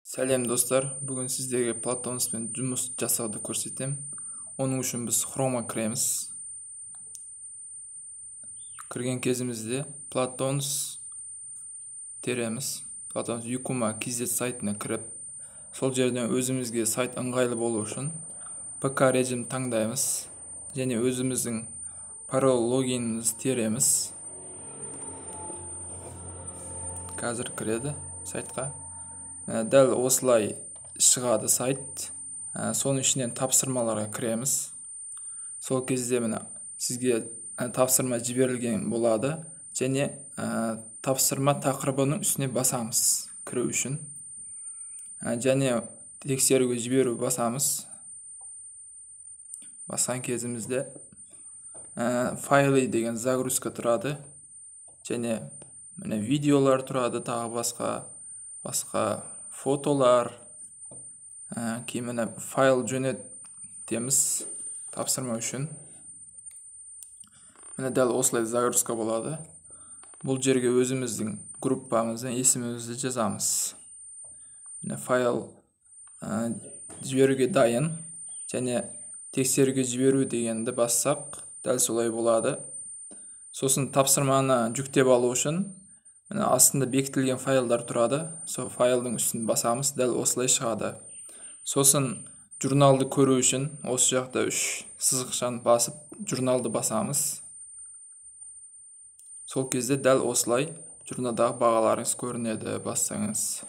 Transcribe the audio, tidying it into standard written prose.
Сәлем достар, бүгін сіздерге Platonuspен жұмыс жасауды көрсетем. Оның үшін біз Chrome'a кіреміз. Кірген кезімізде Platonus тереміз. Platonus Yukuma KZ сайтына кіріп, сол жерден өзімізге сайт ыңғайлы болу үшін ПК режим таңдаймыз. Және өзіміздің пароль логинімізді тереміз. Қазір кіреді сайтқа. Дәл осылай шығады сайт. Соның ішінен тапсырмаларға кіреміз. Сол кезде сізге тапсырма жіберілген болады. Және тапсырма тақырыбының үстіне басамыз кіру үшін. Және тексеруге жіберу басамыз. Басқан кезімізде файлы деген загрузка тұрады. Және видеолар тұрады, тағы басқа фотолар, кейін файл жөнелтеміз тапсырма үшін. Дәл осылай загрузка болады. Бұл жерге өзіміздің группамыздың есімімізді жазамыз. Файл жіберуге дайын, және тексеруге жіберу дегенді бассақ, дәл солай болады. Сосын тапсырманы жүктеп алу үшін астында бекітілген файлдар тұрады. Сол файлдың үстін басамыз, дәл осылай шығады. Сосын журналды көру үшін осы жақта 3 сызықшаны басып, журналды басамыз. Сол кезде дәл осылай журналдағы бағаларыңыз көрінеді, бассаңыз.